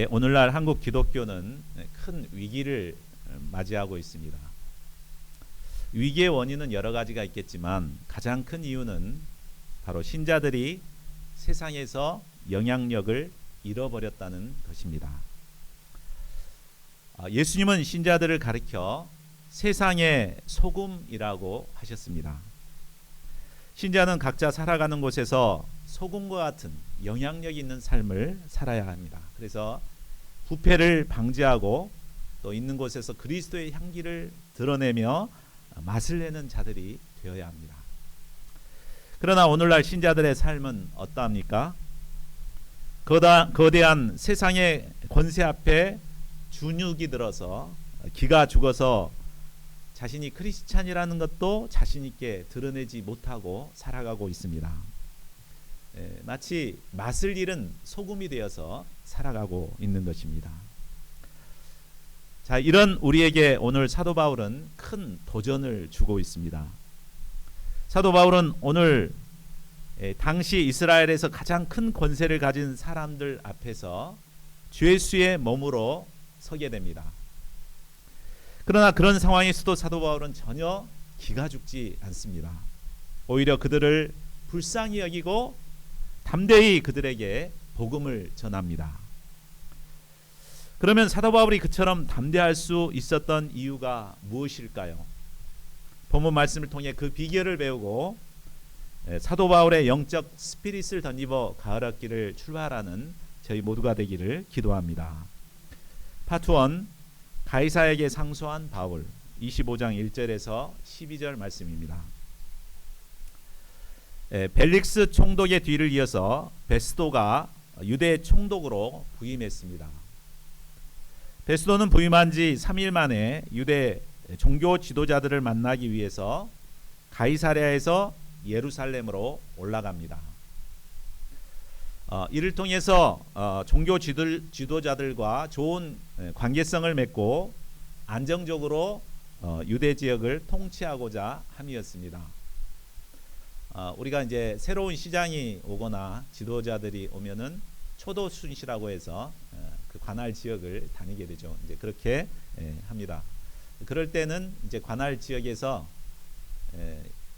오늘날 한국 기독교는 큰 위기를 맞이하고 있습니다. 위기의 원인은 여러 가지가 있겠지만 가장 큰 이유는 바로 신자들이 세상에서 영향력을 잃어버렸다는 것입니다. 예수님은 신자들을 가리켜 세상의 소금이라고 하셨습니다. 신자는 각자 살아가는 곳에서 소금과 같은 영향력 있는 삶을 살아야 합니다. 그래서 부패를 방지하고 또 있는 곳에서 그리스도의 향기를 드러내며 맛을 내는 자들이 되어야 합니다. 그러나 오늘날 신자들의 삶은 어떠합니까? 거대한 세상의 권세 앞에 주눅이 들어서 기가 죽어서 자신이 크리스찬이라는 것도 자신 있게 드러내지 못하고 살아가고 있습니다. 마치 맛을 잃은 소금이 되어서 살아가고 있는 것입니다. 자, 이런 우리에게 오늘 사도 바울은 큰 도전을 주고 있습니다. 사도 바울은 오늘 당시 이스라엘에서 가장 큰 권세를 가진 사람들 앞에서 죄수의 몸으로 서게 됩니다. 그러나 그런 상황에서도 사도 바울은 전혀 기가 죽지 않습니다. 오히려 그들을 불쌍히 여기고 담대히 그들에게 복음을 전합니다. 그러면 사도 바울이 그처럼 담대할 수 있었던 이유가 무엇일까요? 본문 말씀을 통해 그 비결을 배우고 사도 바울의 영적 스피릿을 덧입어 가을 학기를 출발하는 저희 모두가 되기를 기도합니다. 파트 1, 가이사에게 상소한 바울, 25장 1절에서 12절 말씀입니다. 벨릭스 총독의 뒤를 이어서 베스도가 유대 총독으로 부임했습니다. 베스도는 부임한 지 3일 만에 유대 종교 지도자들을 만나기 위해서 가이사랴에서 예루살렘으로 올라갑니다. 이를 통해서 종교 지도자들과 좋은 관계성을 맺고 안정적으로 유대 지역을 통치하고자 함이었습니다. 우리가 이제 새로운 시장이 오거나 지도자들이 오면은 초도 순시라고 해서 그 관할 지역을 다니게 되죠. 이제 그렇게 합니다. 그럴 때는 이제 관할 지역에서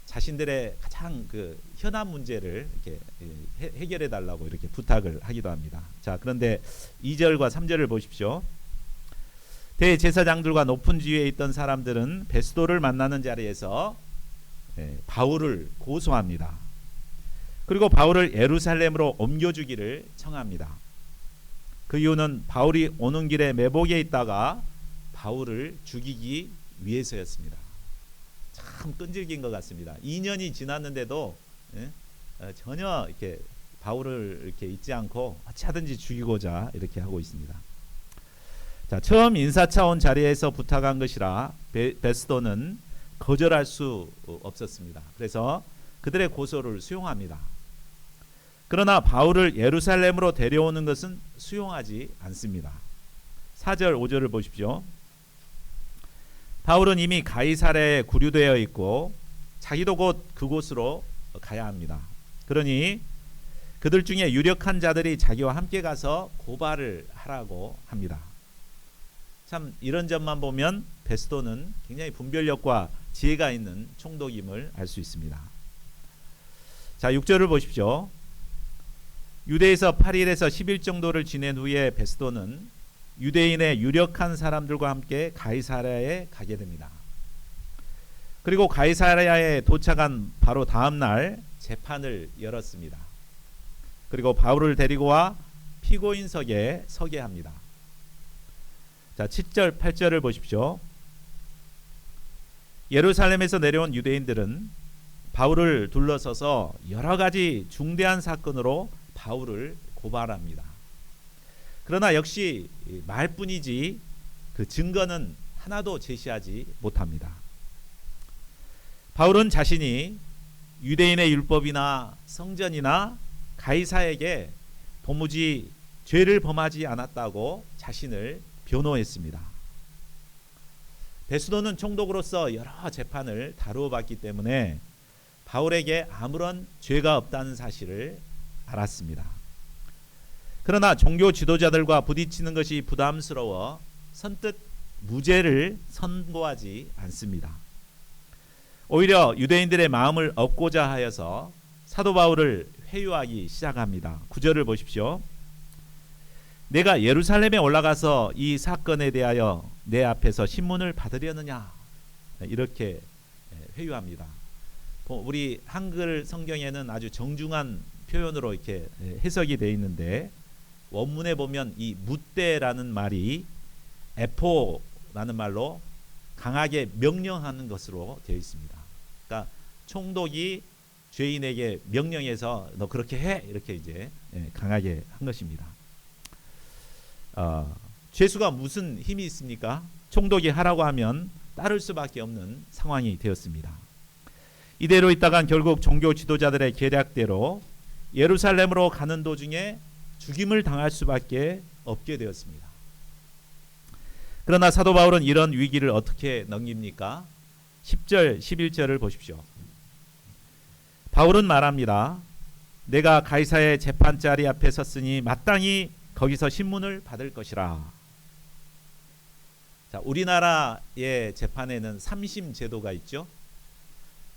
자신들의 가장 그 현안 문제를 이렇게 해결해 달라고 이렇게 부탁을 하기도 합니다. 자, 그런데 2절과 3절을 보십시오. 대제사장들과 높은 지위에 있던 사람들은 베스도를 만나는 자리에서 바울을 고소합니다. 그리고 바울을 예루살렘으로 옮겨주기를 청합니다. 그 이유는 바울이 오는 길에 매복에 있다가 바울을 죽이기 위해서였습니다. 참 끈질긴 것 같습니다. 2년이 지났는데도 전혀 이렇게 바울을 이렇게 잊지 않고 어찌하든지 죽이고자 이렇게 하고 있습니다. 자, 처음 인사차 온 자리에서 부탁한 것이라 베스도는 거절할 수 없었습니다. 그래서 그들의 고소를 수용합니다. 그러나 바울을 예루살렘으로 데려오는 것은 수용하지 않습니다. 4절 5절을 보십시오. 바울은 이미 가이사랴에 구류되어 있고 자기도 곧 그곳으로 가야 합니다. 그러니 그들 중에 유력한 자들이 자기와 함께 가서 고발을 하라고 합니다. 참 이런 점만 보면 베스도는 굉장히 분별력과 지혜가 있는 총독임을 알 수 있습니다. 자, 6절을 보십시오. 유대에서 8일에서 10일 정도를 지낸 후에 베스도는 유대인의 유력한 사람들과 함께 가이사랴에 가게 됩니다. 그리고 가이사랴에 도착한 바로 다음 날 재판을 열었습니다. 그리고 바울을 데리고 와 피고인석에 서게 합니다. 자, 7절 8절을 보십시오. 예루살렘에서 내려온 유대인들은 바울을 둘러서서 여러 가지 중대한 사건으로 바울을 고발합니다. 그러나 역시 말뿐이지 그 증거는 하나도 제시하지 못합니다. 바울은 자신이 유대인의 율법이나 성전이나 가이사에게 도무지 죄를 범하지 않았다고 자신을 변호했습니다. 베스도는 총독으로서 여러 재판을 다루어 봤기 때문에 바울에게 아무런 죄가 없다는 사실을 알았습니다. 그러나 종교 지도자들과 부딪히는 것이 부담스러워 선뜻 무죄를 선고하지 않습니다. 오히려 유대인들의 마음을 얻고자 하여서 사도 바울을 회유하기 시작합니다. 9절을 보십시오. 내가 예루살렘에 올라가서 이 사건에 대하여 내 앞에서 신문을 받으려느냐, 이렇게 회유합니다. 우리 한글 성경에는 아주 정중한 표현으로 이렇게 해석이 되어 있는데, 원문에 보면 이 묻대라는 말이 에포라는 말로 강하게 명령하는 것으로 되어 있습니다. 그러니까 총독이 죄인에게 명령해서 너 그렇게 해, 이렇게 이제 강하게 한 것입니다. 죄수가 무슨 힘이 있습니까? 총독이 하라고 하면 따를 수밖에 없는 상황이 되었습니다. 이대로 있다간 결국 종교 지도자들의 계략대로 예루살렘으로 가는 도중에 죽임을 당할 수밖에 없게 되었습니다. 그러나 사도 바울은 이런 위기를 어떻게 넘깁니까? 10절, 11절을 보십시오. 바울은 말합니다. 내가 가이사의 재판자리 앞에 섰으니 마땅히 거기서 신문을 받을 것이라. 자, 우리나라의 재판에는 삼심 제도가 있죠.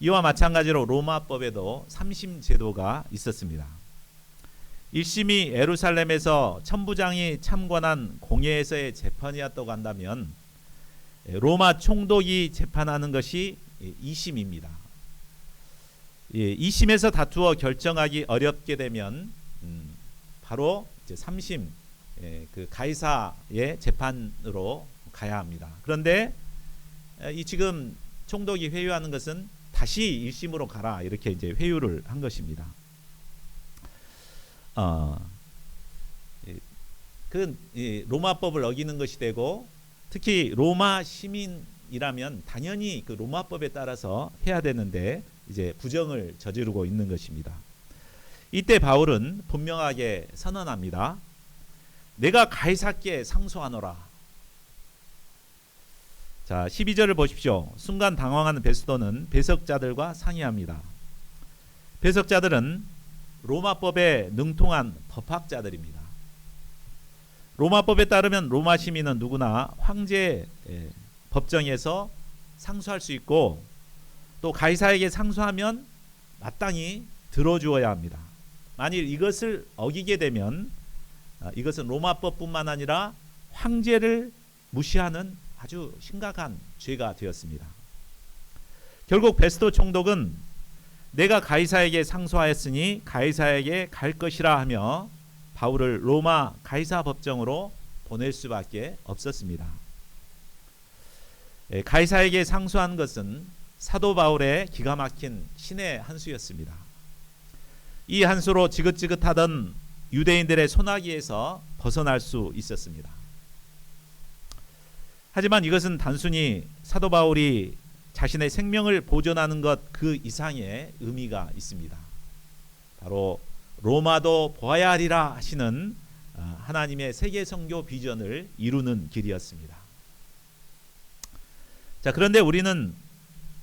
이와 마찬가지로 로마법에도 삼심 제도가 있었습니다. 1심이 예루살렘에서 천부장이 참관한 공회에서의 재판이었다고 한다면 로마 총독이 재판하는 것이 2심입니다. 2심에서 다투어 결정하기 어렵게 되면 바로 이제 3심 그 가이사의 재판으로 가야 합니다. 그런데 이 지금 총독이 회유하는 것은 다시 1심으로 가라, 이렇게 이제 회유를 한 것입니다. 그 로마법을 어기는 것이 되고, 특히 로마 시민이라면 당연히 그 로마법에 따라서 해야 되는데 이제 부정을 저지르고 있는 것입니다. 이때 바울은 분명하게 선언합니다. 내가 가이사께 상소하노라. 자, 12절을 보십시오. 순간 당황하는 베스도는 배석자들과 상의합니다. 배석자들은 로마법에 능통한 법학자들입니다. 로마법에 따르면 로마 시민은 누구나 황제 법정에서 상소할 수 있고, 또 가이사에게 상소하면 마땅히 들어주어야 합니다. 만일 이것을 어기게 되면 이것은 로마법뿐만 아니라 황제를 무시하는 아주 심각한 죄가 되었습니다. 결국 베스도 총독은 내가 가이사에게 상소하였으니 가이사에게 갈 것이라 하며 바울을 로마 가이사 법정으로 보낼 수밖에 없었습니다. 가이사에게 상소한 것은 사도 바울의 기가 막힌 신의 한 수였습니다. 이 한 수로 지긋지긋하던 유대인들의 소나기에서 벗어날 수 있었습니다. 하지만 이것은 단순히 사도 바울이 자신의 생명을 보존하는 것 그 이상의 의미가 있습니다. 바로 로마도 보아야 하리라 하시는 하나님의 세계 선교 비전을 이루는 길이었습니다. 자, 그런데 우리는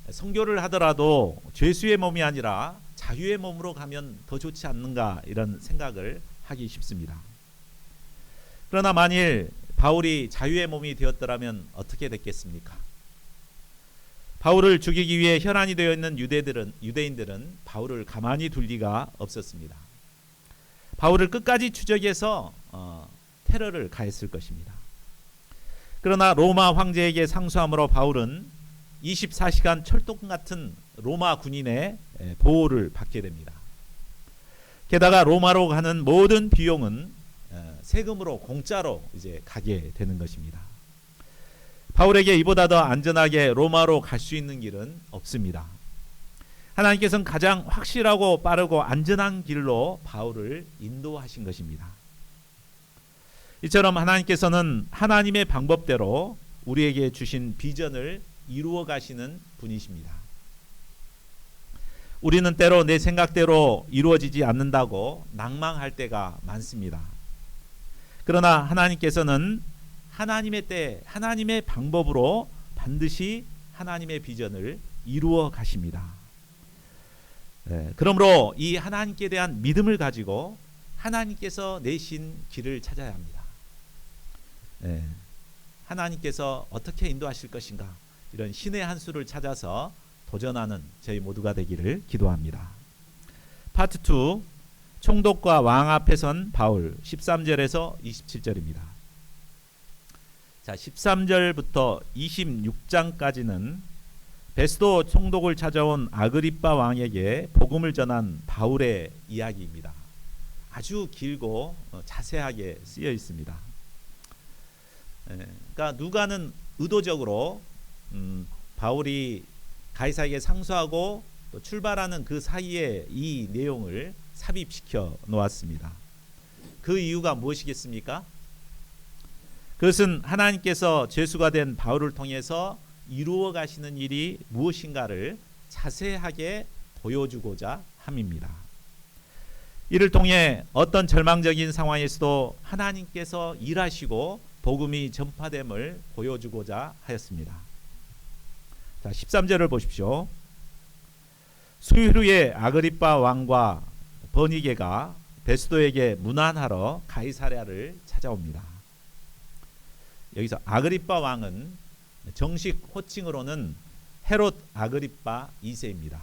선교를 하더라도 죄수의 몸이 아니라 자유의 몸으로 가면 더 좋지 않는가, 이런 생각을 하기 쉽습니다. 그러나 만일 바울이 자유의 몸이 되었더라면 어떻게 됐겠습니까? 바울을 죽이기 위해 혈안이 되어 있는 유대인들은 바울을 가만히 둘 리가 없었습니다. 바울을 끝까지 추적해서 테러를 가했을 것입니다. 그러나 로마 황제에게 상소함으로 바울은 24시간 철동 같은 로마 군인의 보호를 받게 됩니다. 게다가 로마로 가는 모든 비용은 세금으로 공짜로 이제 가게 되는 것입니다. 바울에게 이보다 더 안전하게 로마로 갈 수 있는 길은 없습니다. 하나님께서는 가장 확실하고 빠르고 안전한 길로 바울을 인도하신 것입니다. 이처럼 하나님께서는 하나님의 방법대로 우리에게 주신 비전을 이루어 가시는 분이십니다. 우리는 때로 내 생각대로 이루어지지 않는다고 낭망할 때가 많습니다. 그러나 하나님께서는 하나님의 때, 하나님의 방법으로 반드시 하나님의 비전을 이루어 가십니다. 그러므로 이 하나님께 대한 믿음을 가지고 하나님께서 내신 길을 찾아야 합니다. 예, 하나님께서 어떻게 인도하실 것인가, 이런 신의 한 수를 찾아서 도전하는 저희 모두가 되기를 기도합니다. 파트 2, 총독과 왕 앞에 선 바울, 13절에서 27절입니다. 자, 13절부터 26장까지는 베스도 총독을 찾아온 아그리빠 왕에게 복음을 전한 바울의 이야기입니다. 아주 길고 자세하게 쓰여 있습니다. 그러니까 누가는 의도적으로 바울이 가이사에게 상소하고 또 출발하는 그 사이에 이 내용을 삽입시켜 놓았습니다. 그 이유가 무엇이겠습니까? 그것은 하나님께서 죄수가 된 바울을 통해서 이루어 가시는 일이 무엇인가를 자세하게 보여주고자 함입니다. 이를 통해 어떤 절망적인 상황에서도 하나님께서 일하시고 복음이 전파됨을 보여주고자 하였습니다. 자, 13절을 보십시오. 수일 후에 아그리빠 왕과 버니게가 베스도에게 문안하러 가이사랴를 찾아옵니다. 여기서 아그리빠 왕은 정식 호칭으로는 헤롯 아그리빠 2세입니다.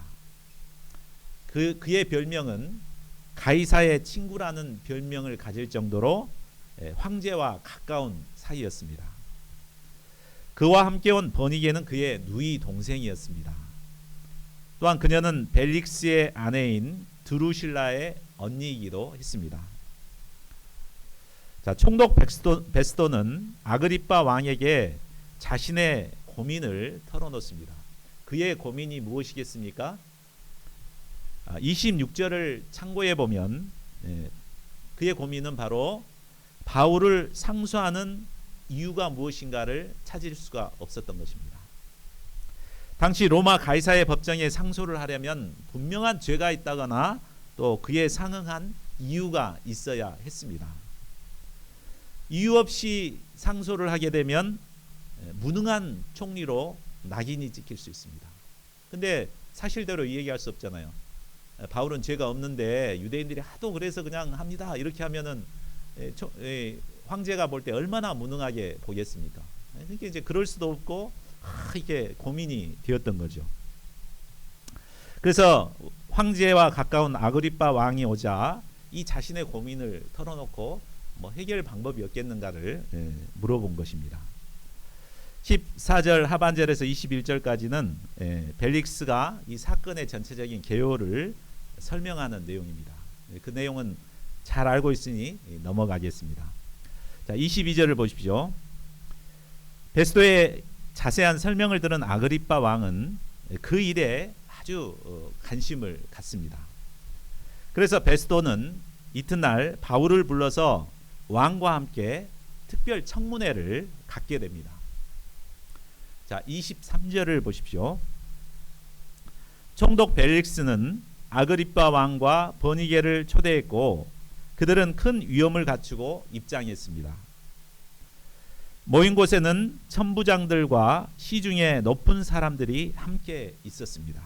그의 별명은 가이사의 친구라는 별명을 가질 정도로 황제와 가까운 사이였습니다. 그와 함께 온 버니게는 그의 누이 동생이었습니다. 또한 그녀는 벨릭스의 아내인 드루실라의 언니이기도 했습니다. 자, 총독 베스도는 아그리빠 왕에게 자신의 고민을 털어놓습니다. 그의 고민이 무엇이겠습니까? 26절을 참고해 보면 그의 고민은 바로 바울을 상소하는 이유가 무엇인가를 찾을 수가 없었던 것입니다. 당시 로마 가이사의 법정에 상소를 하려면 분명한 죄가 있다거나 또 그에 상응한 이유가 있어야 했습니다. 이유 없이 상소를 하게 되면 무능한 총리로 낙인이 찍힐 수 있습니다. 근데 사실대로 얘기할 수 없잖아요. 바울은 죄가 없는데 유대인들이 하도 그래서 그냥 합니다. 이렇게 하면은 황제가 볼 때 얼마나 무능하게 보겠습니까? 그러니까 이제 그럴 수도 없고 이게 고민이 되었던 거죠. 그래서 황제와 가까운 아그리빠 왕이 오자 이 자신의 고민을 털어놓고 뭐 해결 방법이 없겠는가를 물어본 것입니다. 14절 하반절에서 21절까지는 벨릭스가 이 사건의 전체적인 개요를 설명하는 내용입니다. 그 내용은 잘 알고 있으니 넘어가겠습니다. 자, 22절을 보십시오. 베스도의 자세한 설명을 들은 아그리빠 왕은 그 일에 아주 관심을 갖습니다. 그래서 베스도는 이튿날 바울을 불러서 왕과 함께 특별 청문회를 갖게 됩니다. 자, 23절을 보십시오. 총독 벨릭스는 아그리빠 왕과 버니게를 초대했고 그들은 큰 위엄을 갖추고 입장했습니다. 모인 곳에는 천부장들과 시중의 높은 사람들이 함께 있었습니다.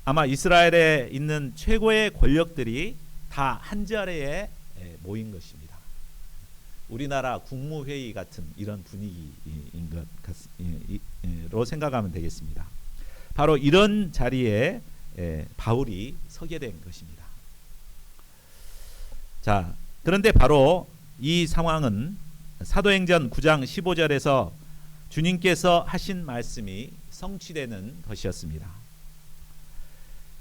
아마 이스라엘에 있는 최고의 권력들이 다 한자리에 모인 것입니다. 우리나라 국무회의 같은 이런 분위기인 것로 생각하면 되겠습니다. 바로 이런 자리에 바울이 서게 된 것입니다. 자, 그런데 바로 이 상황은 사도행전 9장 15절에서 주님께서 하신 말씀이 성취되는 것이었습니다.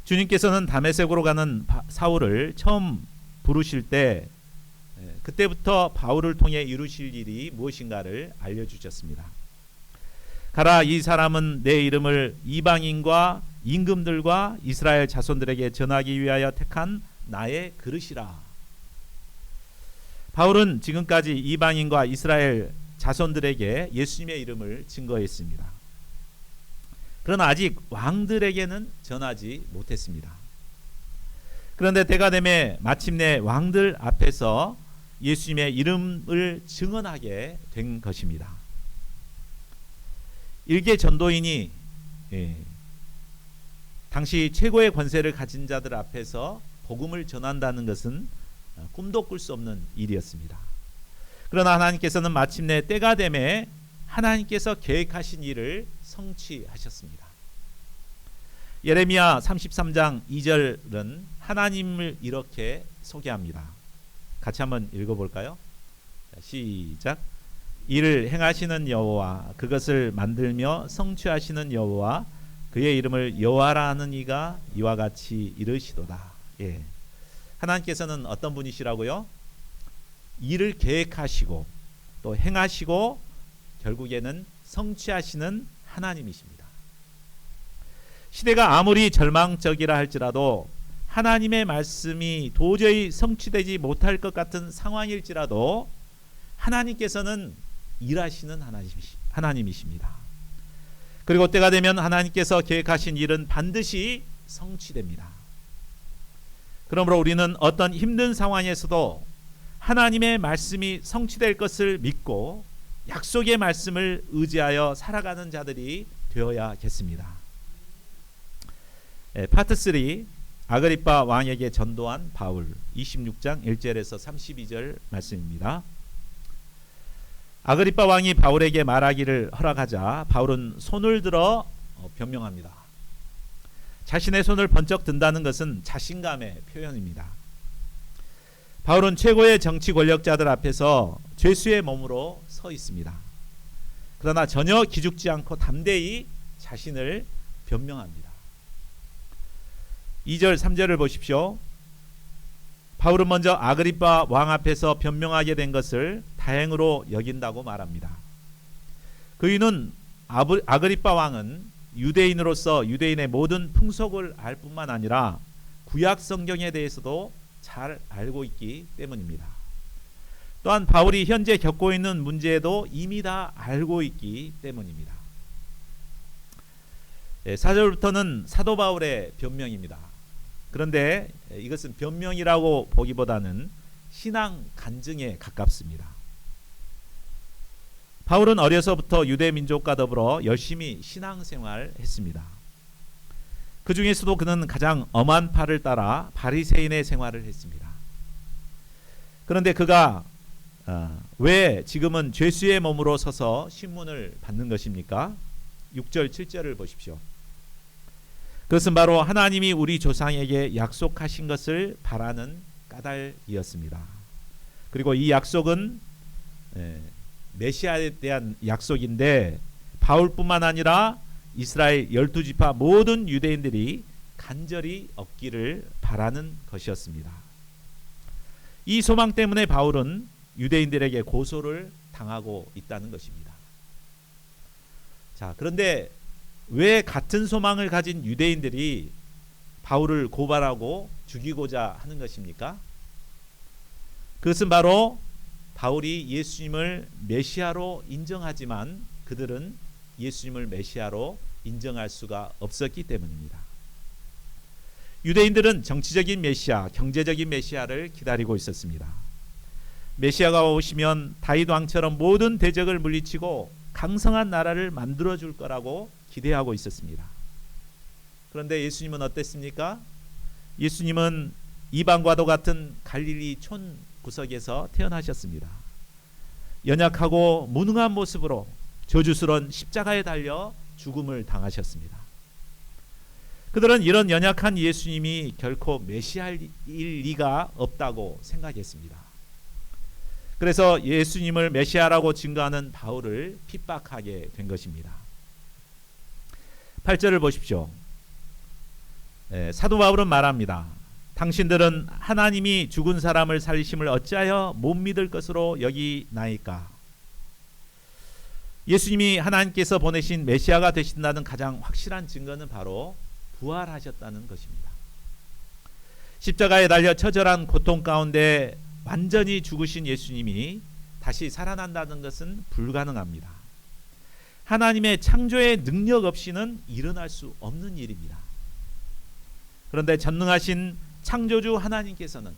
주님께서는 다메섹으로 가는 사울을 처음 부르실 때 그때부터 바울을 통해 이루실 일이 무엇인가를 알려주셨습니다. 가라, 이 사람은 내 이름을 이방인과 임금들과 이스라엘 자손들에게 전하기 위하여 택한 나의 그릇이라. 바울은 지금까지 이방인과 이스라엘 자손들에게 예수님의 이름을 증거했습니다. 그러나 아직 왕들에게는 전하지 못했습니다. 그런데 때가 되매 마침내 왕들 앞에서 예수님의 이름을 증언하게 된 것입니다. 일개 전도인이 당시 최고의 권세를 가진 자들 앞에서 복음을 전한다는 것은 꿈도 꿀 수 없는 일이었습니다. 그러나 하나님께서는 마침내 때가 되매 하나님께서 계획하신 일을 성취하셨습니다. 예레미야 33장 2절은 하나님을 이렇게 소개합니다. 같이 한번 읽어볼까요? 시작. 이를 행하시는 여호와, 그것을 만들며 성취하시는 여호와, 그의 이름을 여호와라 하는 이가 이와 같이 이르시도다. 예. 하나님께서는 어떤 분이시라고요? 일을 계획하시고 또 행하시고 결국에는 성취하시는 하나님이십니다. 시대가 아무리 절망적이라 할지라도, 하나님의 말씀이 도저히 성취되지 못할 것 같은 상황일지라도 하나님께서는 일하시는 하나님이십니다. 그리고 때가 되면 하나님께서 계획하신 일은 반드시 성취됩니다. 그러므로 우리는 어떤 힘든 상황에서도 하나님의 말씀이 성취될 것을 믿고 약속의 말씀을 의지하여 살아가는 자들이 되어야겠습니다. 파트 3, 아그리파 왕에게 전도한 바울, 26장 1절에서 32절 말씀입니다. 아그리파 왕이 바울에게 말하기를 허락하자 바울은 손을 들어 변명합니다. 자신의 손을 번쩍 든다는 것은 자신감의 표현입니다. 바울은 최고의 정치 권력자들 앞에서 죄수의 몸으로 서 있습니다. 그러나 전혀 기죽지 않고 담대히 자신을 변명합니다. 2절 3절을 보십시오. 바울은 먼저 아그리파 왕 앞에서 변명하게 된 것을 다행으로 여긴다고 말합니다. 그 이유는 아그리파 왕은 유대인으로서 유대인의 모든 풍속을 알 뿐만 아니라 구약 성경에 대해서도 잘 알고 있기 때문입니다. 또한 바울이 현재 겪고 있는 문제도 이미 다 알고 있기 때문입니다. 4절부터는 사도 바울의 변명입니다. 그런데 이것은 변명이라고 보기보다는 신앙 간증에 가깝습니다. 바울은 어려서부터 유대 민족과 더불어 열심히 신앙생활을 했습니다. 그 중에서도 그는 가장 엄한 팔을 따라 바리새인의 생활을 했습니다. 그런데 그가 왜 지금은 죄수의 몸으로 서서 신문을 받는 것입니까? 6절 7절을 보십시오. 그것은 바로 하나님이 우리 조상에게 약속하신 것을 바라는 까닭이었습니다. 그리고 이 약속은 메시아에 대한 약속인데 바울뿐만 아니라 이스라엘 12지파 모든 유대인들이 간절히 얻기를 바라는 것이었습니다. 이 소망 때문에 바울은 유대인들에게 고소를 당하고 있다는 것입니다. 자, 그런데 왜 같은 소망을 가진 유대인들이 바울을 고발하고 죽이고자 하는 것입니까? 그것은 바로 바울이 예수님을 메시아로 인정하지만 그들은 예수님을 메시아로 인정할 수가 없었기 때문입니다. 유대인들은 정치적인 메시아, 경제적인 메시아를 기다리고 있었습니다. 메시아가 오시면 다윗 왕처럼 모든 대적을 물리치고 강성한 나라를 만들어 줄 거라고 기대하고 있었습니다. 그런데 예수님은 어땠습니까? 예수님은 이방과도 같은 갈릴리 촌 구석에서 태어나셨습니다. 연약하고 무능한 모습으로 저주스러운 십자가에 달려 죽음을 당하셨습니다. 그들은 이런 연약한 예수님이 결코 메시아일 리가 없다고 생각했습니다. 그래서 예수님을 메시아라고 증거하는 바울을 핍박하게 된 것입니다. 8절을 보십시오. 사도 바울은 말합니다. 당신들은 하나님이 죽은 사람을 살리심을 어찌하여 못 믿을 것으로 여기나이까? 예수님이 하나님께서 보내신 메시아가 되신다는 가장 확실한 증거는 바로 부활하셨다는 것입니다. 십자가에 달려 처절한 고통 가운데 완전히 죽으신 예수님이 다시 살아난다는 것은 불가능합니다. 하나님의 창조의 능력 없이는 일어날 수 없는 일입니다. 그런데 전능하신 창조주 하나님께서는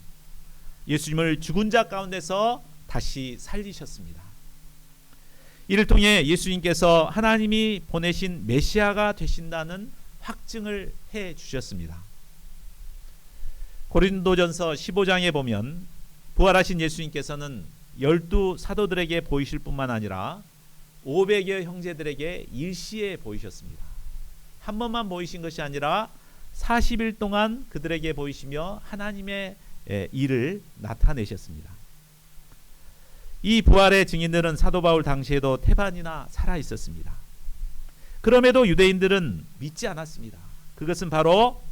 예수님을 죽은 자 가운데서 다시 살리셨습니다. 이를 통해 예수님께서 하나님이 보내신 메시아가 되신다는 확증을 해 주셨습니다. 고린도전서 15장에 보면 부활하신 예수님께서는 12사도들에게 보이실 뿐만 아니라 500여 형제들에게 일시에 보이셨습니다. 한 번만 보이신 것이 아니라 40일 동안 그들에게 보이시며 하나님의 일을 나타내셨습니다. 이 부활의 증인들은 사도 바울 당시에도 태반이나 살아 있었습니다. 그럼에도 유대인들은 믿지 않았습니다. 그것은 바로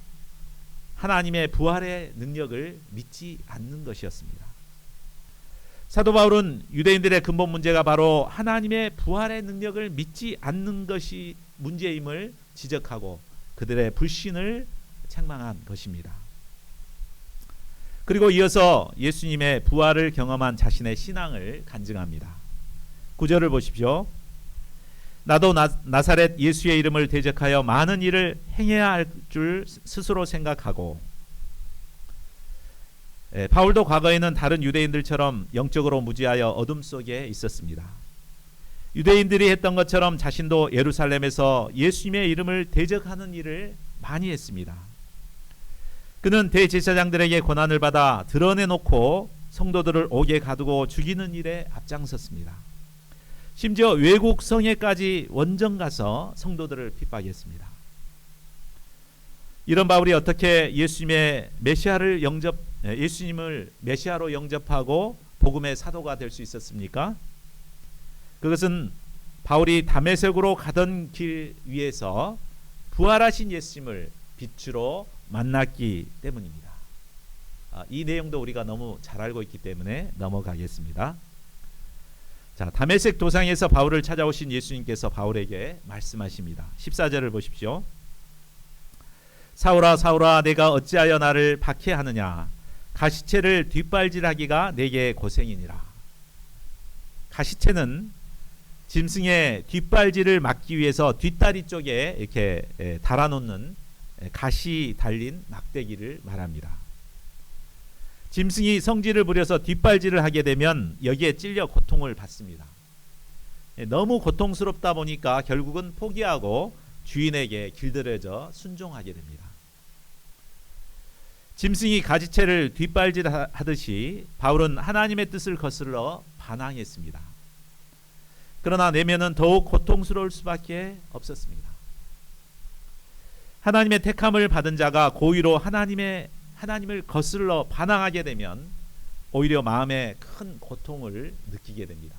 하나님의 부활의 능력을 믿지 않는 것이었습니다. 사도 바울은 유대인들의 근본 문제가 바로 하나님의 부활의 능력을 믿지 않는 것이 문제임을 지적하고 그들의 불신을 책망한 것입니다. 그리고 이어서 예수님의 부활을 경험한 자신의 신앙을 간증합니다. 9절을 보십시오. 나도 나사렛 예수의 이름을 대적하여 많은 일을 행해야 할 줄 스스로 생각하고, 바울도 과거에는 다른 유대인들처럼 영적으로 무지하여 어둠 속에 있었습니다. 유대인들이 했던 것처럼 자신도 예루살렘에서 예수님의 이름을 대적하는 일을 많이 했습니다. 그는 대제사장들에게 권한을 받아 드러내놓고 성도들을 옥에 가두고 죽이는 일에 앞장섰습니다. 심지어 외국 성에까지 원정 가서 성도들을 핍박했습니다. 이런 바울이 어떻게 예수님을 메시아로 영접하고 복음의 사도가 될 수 있었습니까? 그것은 바울이 다메섹으로 가던 길 위에서 부활하신 예수님을 빛으로 만났기 때문입니다. 이 내용도 우리가 너무 잘 알고 있기 때문에 넘어가겠습니다. 자, 다메섹 도상에서 바울을 찾아오신 예수님께서 바울에게 말씀하십니다. 14절을 보십시오. 사울아 사울아 내가 어찌하여 나를 박해하느냐? 가시체를 뒷발질하기가 내게 고생이니라. 가시체는 짐승의 뒷발질을 막기 위해서 뒷다리 쪽에 이렇게 달아놓는 가시 달린 막대기를 말합니다. 짐승이 성질을 부려서 뒷발질을 하게 되면 여기에 찔려 고통을 받습니다. 너무 고통스럽다 보니까 결국은 포기하고 주인에게 길들여져 순종하게 됩니다. 짐승이 가지채를 뒷발질하듯이 바울은 하나님의 뜻을 거슬러 반항했습니다. 그러나 내면은 더욱 고통스러울 수밖에 없었습니다. 하나님의 택함을 받은 자가 고의로 하나님을 거슬러 반항하게 되면 오히려 마음에 큰 고통을 느끼게 됩니다.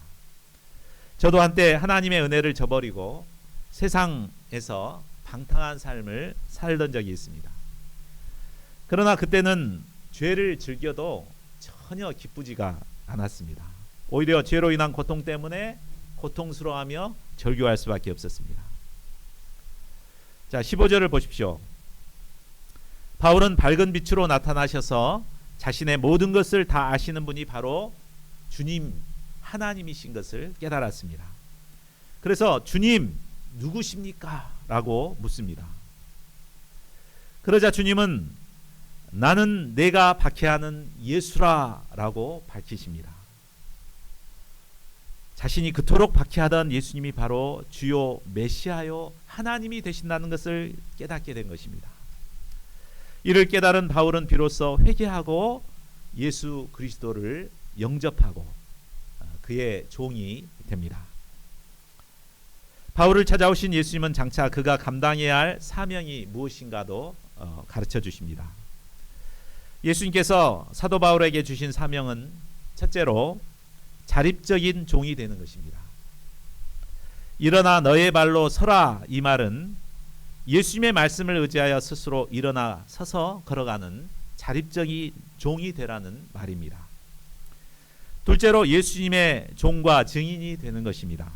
저도 한때 하나님의 은혜를 저버리고 세상에서 방탕한 삶을 살던 적이 있습니다. 그러나 그때는 죄를 즐겨도 전혀 기쁘지가 않았습니다. 오히려 죄로 인한 고통 때문에 고통스러워하며 절규할 수밖에 없었습니다. 자, 15절을 보십시오. 바울은 밝은 빛으로 나타나셔서 자신의 모든 것을 다 아시는 분이 바로 주님 하나님이신 것을 깨달았습니다. 그래서 주님 누구십니까? 라고 묻습니다. 그러자 주님은 나는 내가 박해하는 예수라 라고 밝히십니다. 자신이 그토록 박해하던 예수님이 바로 주요 메시아요 하나님이 되신다는 것을 깨닫게 된 것입니다. 이를 깨달은 바울은 비로소 회개하고 예수 그리스도를 영접하고 그의 종이 됩니다. 바울을 찾아오신 예수님은 장차 그가 감당해야 할 사명이 무엇인가도 가르쳐 주십니다. 예수님께서 사도 바울에게 주신 사명은 첫째로 자립적인 종이 되는 것입니다. 일어나 너의 발로 서라, 이 말은 예수님의 말씀을 의지하여 스스로 일어나 서서 걸어가는 자립적인 종이 되라는 말입니다. 둘째로 예수님의 종과 증인이 되는 것입니다.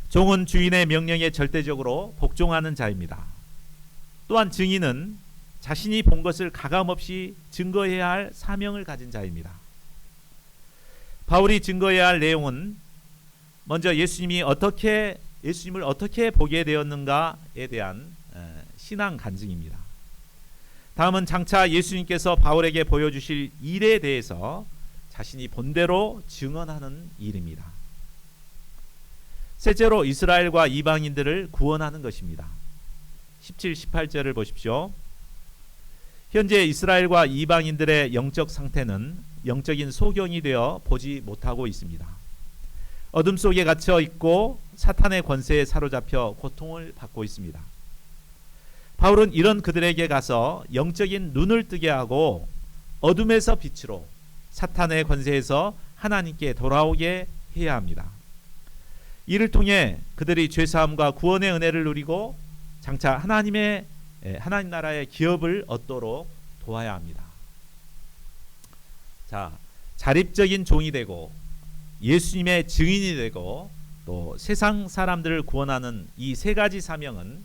종은 주인의 명령에 절대적으로 복종하는 자입니다. 또한 증인은 자신이 본 것을 가감없이 증거해야 할 사명을 가진 자입니다. 바울이 증거해야 할 내용은 먼저 예수님을 어떻게 보게 되었는가에 대한 신앙 간증입니다. 다음은 장차 예수님께서 바울에게 보여주실 일에 대해서 자신이 본대로 증언하는 일입니다. 셋째로 이스라엘과 이방인들을 구원하는 것입니다. 17, 18절을 보십시오. 현재 이스라엘과 이방인들의 영적 상태는 영적인 소경이 되어 보지 못하고 있습니다. 어둠 속에 갇혀 있고 사탄의 권세에 사로잡혀 고통을 받고 있습니다. 바울은 이런 그들에게 가서 영적인 눈을 뜨게 하고 어둠에서 빛으로, 사탄의 권세에서 하나님께 돌아오게 해야 합니다. 이를 통해 그들이 죄사함과 구원의 은혜를 누리고 장차 하나님 나라의 기업을 얻도록 도와야 합니다. 자, 자립적인 종이 되고 예수님의 증인이 되고 또 세상 사람들을 구원하는 이 세 가지 사명은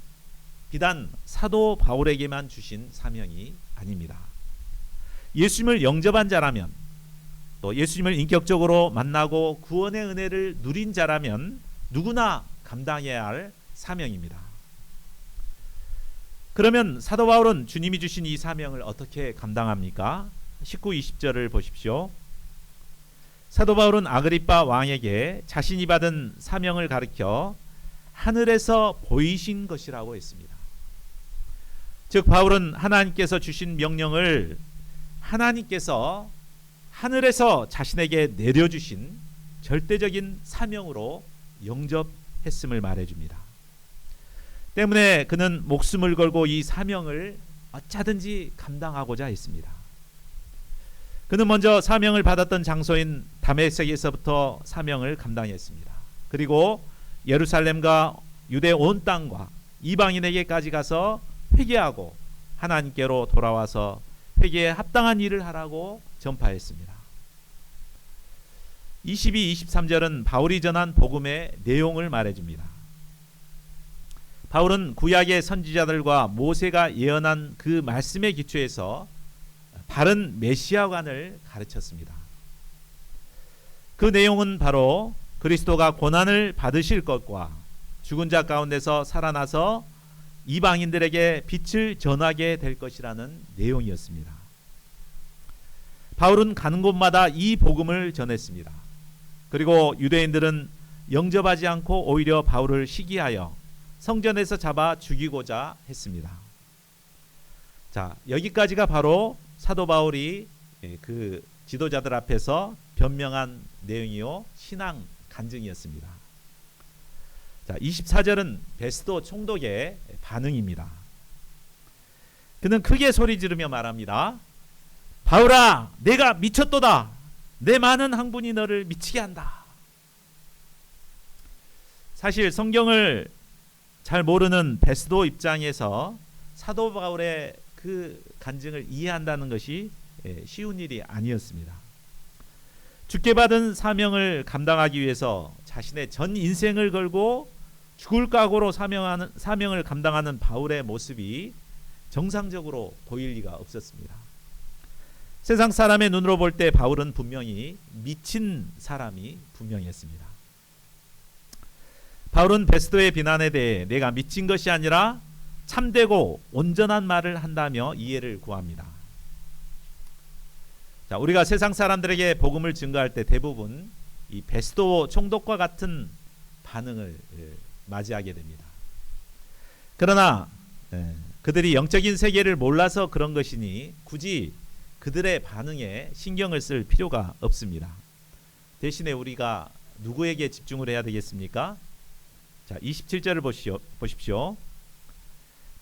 비단 사도 바울에게만 주신 사명이 아닙니다. 예수님을 영접한 자라면, 또 예수님을 인격적으로 만나고 구원의 은혜를 누린 자라면 누구나 감당해야 할 사명입니다. 그러면 사도 바울은 주님이 주신 이 사명을 어떻게 감당합니까? 19, 20절을 보십시오. 사도 바울은 아그리빠 왕에게 자신이 받은 사명을 가르쳐 하늘에서 보이신 것이라고 했습니다. 즉 바울은 하나님께서 주신 명령을 하나님께서 하늘에서 자신에게 내려주신 절대적인 사명으로 영접했음을 말해줍니다. 때문에 그는 목숨을 걸고 이 사명을 어쩌든지 감당하고자 했습니다. 그는 먼저 사명을 받았던 장소인 다메섹에서부터 사명을 감당했습니다. 그리고 예루살렘과 유대 온 땅과 이방인에게까지 가서 회개하고 하나님께로 돌아와서 회개에 합당한 일을 하라고 전파했습니다. 22, 23절은 바울이 전한 복음의 내용을 말해줍니다. 바울은 구약의 선지자들과 모세가 예언한 그 말씀에 기초해서 바른 메시아관을 가르쳤습니다. 그 내용은 바로 그리스도가 고난을 받으실 것과 죽은 자 가운데서 살아나서 이방인들에게 빛을 전하게 될 것이라는 내용이었습니다. 바울은 가는 곳마다 이 복음을 전했습니다. 그리고 유대인들은 영접하지 않고 오히려 바울을 시기하여 성전에서 잡아 죽이고자 했습니다. 자, 여기까지가 바로 사도 바울이 그 지도자들 앞에서 변명한 내용이요, 신앙 간증이었습니다. 자, 24절은 베스도 총독의 반응입니다. 그는 크게 소리 지르며 말합니다. 바울아, 내가 미쳤도다. 내 많은 학문이 너를 미치게 한다. 사실 성경을 잘 모르는 베스도 입장에서 사도 바울의 그 간증을 이해한다는 것이 쉬운 일이 아니었습니다. 주께 받은 사명을 감당하기 위해서 자신의 전 인생을 걸고 죽을 각오로 사명을 감당하는 바울의 모습이 정상적으로 보일 리가 없었습니다. 세상 사람의 눈으로 볼 때 바울은 분명히 미친 사람이 분명했습니다. 바울은 베스도의 비난에 대해 내가 미친 것이 아니라 참되고 온전한 말을 한다며 이해를 구합니다. 자, 우리가 세상 사람들에게 복음을 증거할 때 대부분 이 베스도 총독과 같은 반응을 맞이하게 됩니다. 그러나 그들이 영적인 세계를 몰라서 그런 것이니 굳이 그들의 반응에 신경을 쓸 필요가 없습니다. 대신에 우리가 누구에게 집중을 해야 되겠습니까? 자, 27절을 보십시오.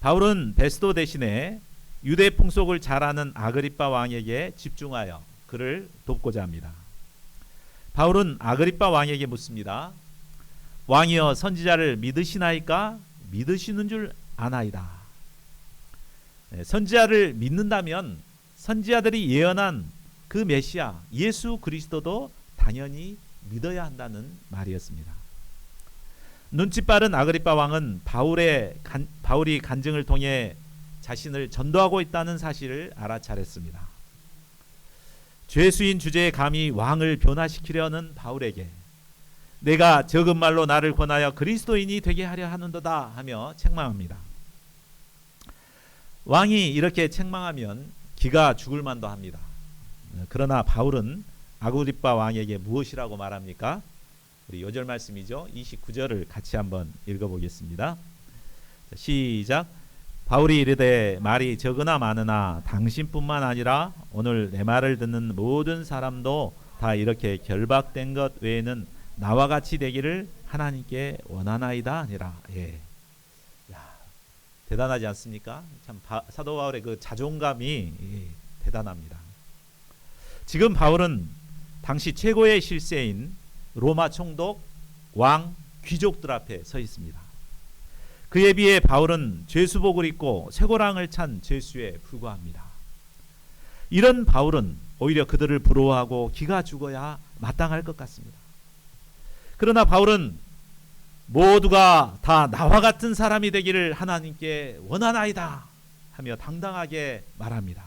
바울은 베스도 대신에 유대 풍속을 잘 아는 아그리빠 왕에게 집중하여 그를 돕고자 합니다. 바울은 아그리빠 왕에게 묻습니다. 왕이여, 선지자를 믿으시나이까? 믿으시는 줄 아나이다. 선지자를 믿는다면 선지자들이 예언한 그 메시아 예수 그리스도도 당연히 믿어야 한다는 말이었습니다. 눈치 빠른 아그리빠 왕은 바울이 간증을 통해 자신을 전도하고 있다는 사실을 알아차렸습니다. 죄수인 주제에 감히 왕을 변화시키려는 바울에게 내가 적은 말로 나를 권하여 그리스도인이 되게 하려 하는도다 하며 책망합니다. 왕이 이렇게 책망하면 기가 죽을 만도 합니다. 그러나 바울은 아그리빠 왕에게 무엇이라고 말합니까? 우리 요절 말씀이죠. 29절을 같이 한번 읽어보겠습니다. 시작. 바울이 이르되 말이 적으나 많으나 당신뿐만 아니라 오늘 내 말을 듣는 모든 사람도 다 이렇게 결박된 것 외에는 나와 같이 되기를 하나님께 원하나이다 아니라. 예. 야, 대단하지 않습니까? 참 사도 바울의 그 자존감이 대단합니다. 지금 바울은 당시 최고의 실세인 로마 총독, 왕, 귀족들 앞에 서 있습니다. 그에 비해 바울은 죄수복을 입고 쇠고랑을 찬 죄수에 불과합니다. 이런 바울은 오히려 그들을 부러워하고 기가 죽어야 마땅할 것 같습니다. 그러나 바울은 모두가 다 나와 같은 사람이 되기를 하나님께 원하나이다 하며 당당하게 말합니다.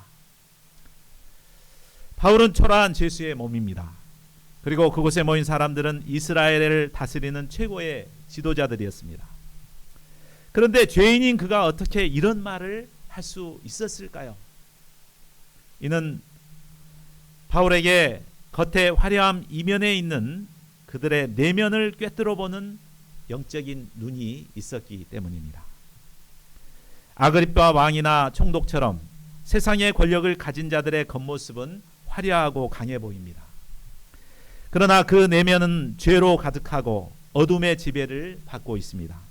바울은 초라한 죄수의 몸입니다. 그리고 그곳에 모인 사람들은 이스라엘을 다스리는 최고의 지도자들이었습니다. 그런데 죄인인 그가 어떻게 이런 말을 할 수 있었을까요? 이는 바울에게 겉의 화려함 이면에 있는 그들의 내면을 꿰뚫어 보는 영적인 눈이 있었기 때문입니다. 아그리빠 왕이나 총독처럼 세상의 권력을 가진 자들의 겉모습은 화려하고 강해 보입니다. 그러나 그 내면은 죄로 가득하고 어둠의 지배를 받고 있습니다.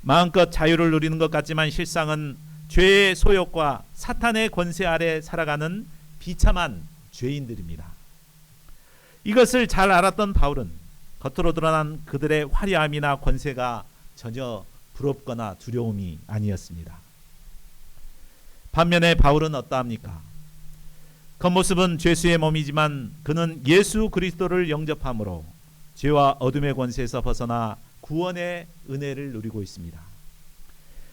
마음껏 자유를 누리는 것 같지만 실상은 죄의 소욕과 사탄의 권세 아래 살아가는 비참한 죄인들입니다. 이것을 잘 알았던 바울은 겉으로 드러난 그들의 화려함이나 권세가 전혀 부럽거나 두려움이 아니었습니다. 반면에 바울은 어떠합니까? 겉모습은 죄수의 몸이지만 그는 예수 그리스도를 영접함으로 죄와 어둠의 권세에서 벗어나 구원의 은혜를 누리고 있습니다.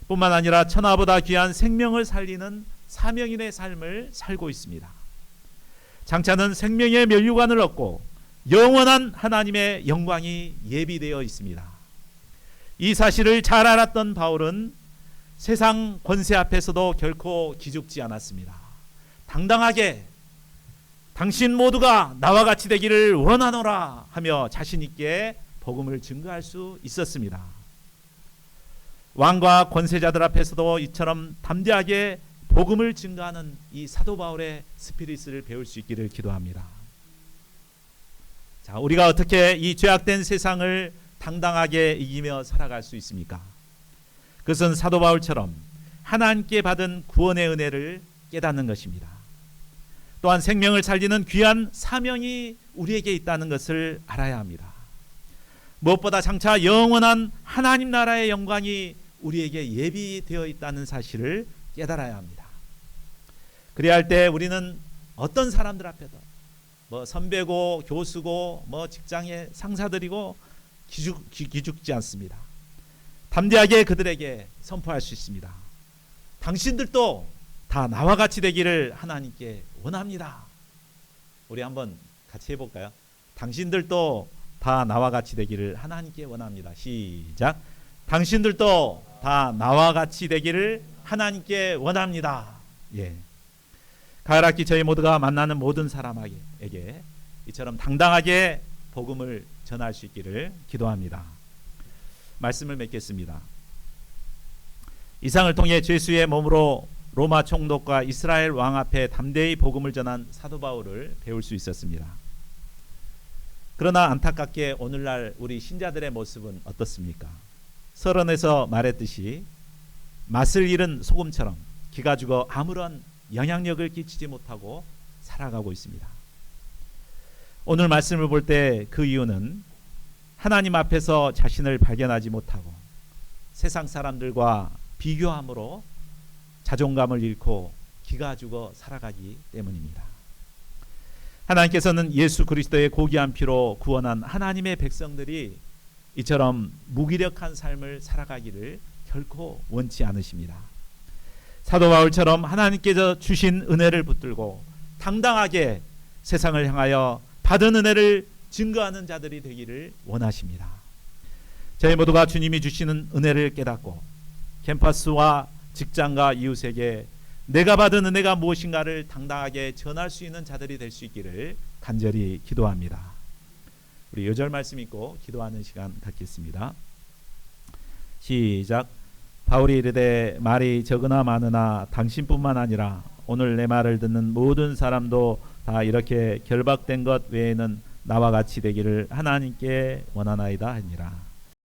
뿐만 아니라 천하보다 귀한 생명을 살리는 사명인의 삶을 살고 있습니다. 장차는 생명의 면류관을 얻고 영원한 하나님의 영광이 예비되어 있습니다. 이 사실을 잘 알았던 바울은 세상 권세 앞에서도 결코 기죽지 않았습니다. 당당하게 당신 모두가 나와 같이 되기를 원하노라 하며 자신 있게 복음을 증거할 수 있었습니다. 왕과 권세자들 앞에서도 이처럼 담대하게 복음을 증거하는 이 사도 바울의 스피릿을 배울 수 있기를 기도합니다. 자, 우리가 어떻게 이 죄악된 세상을 당당하게 이기며 살아갈 수 있습니까? 그것은 사도 바울처럼 하나님께 받은 구원의 은혜를 깨닫는 것입니다. 또한 생명을 살리는 귀한 사명이 우리에게 있다는 것을 알아야 합니다. 무엇보다 장차 영원한 하나님 나라의 영광이 우리에게 예비되어 있다는 사실을 깨달아야 합니다. 그래야 할 때 우리는 어떤 사람들 앞에도 선배고 교수고 직장의 상사들이고 기죽지 않습니다. 담대하게 그들에게 선포할 수 있습니다. 당신들도 다 나와 같이 되기를 하나님께 원합니다. 우리 한번 같이 해볼까요? 당신들도 다 나와 같이 되기를 하나님께 원합니다. 시작. 당신들도 다 나와 같이 되기를 하나님께 원합니다. 예. 가을 학기 저희 모두가 만나는 모든 사람에게 이처럼 당당하게 복음을 전할 수 있기를 기도합니다. 말씀을 맺겠습니다. 이상을 통해 죄수의 몸으로 로마 총독과 이스라엘 왕 앞에 담대히 복음을 전한 사도 바울을 배울 수 있었습니다. 그러나 안타깝게 오늘날 우리 신자들의 모습은 어떻습니까? 서론에서 말했듯이 맛을 잃은 소금처럼 기가 죽어 아무런 영향력을 끼치지 못하고 살아가고 있습니다. 오늘 말씀을 볼 때 그 이유는 하나님 앞에서 자신을 발견하지 못하고 세상 사람들과 비교함으로 자존감을 잃고 기가 죽어 살아가기 때문입니다. 하나님께서는 예수 그리스도의 고귀한 피로 구원한 하나님의 백성들이 이처럼 무기력한 삶을 살아가기를 결코 원치 않으십니다. 사도 바울처럼 하나님께서 주신 은혜를 붙들고 당당하게 세상을 향하여 받은 은혜를 증거하는 자들이 되기를 원하십니다. 저희 모두가 주님이 주시는 은혜를 깨닫고 캠퍼스와 직장과 이웃에게 내가 받은 은혜가 무엇인가를 당당하게 전할 수 있는 자들이 될 수 있기를 간절히 기도합니다. 우리 요절 말씀 읽고 기도하는 시간 갖겠습니다. 시작. 바울이 이르되 말이 적으나 많으나 당신뿐만 아니라 오늘 내 말을 듣는 모든 사람도 다 이렇게 결박된 것 외에는 나와 같이 되기를 하나님께 원하나이다 하니라.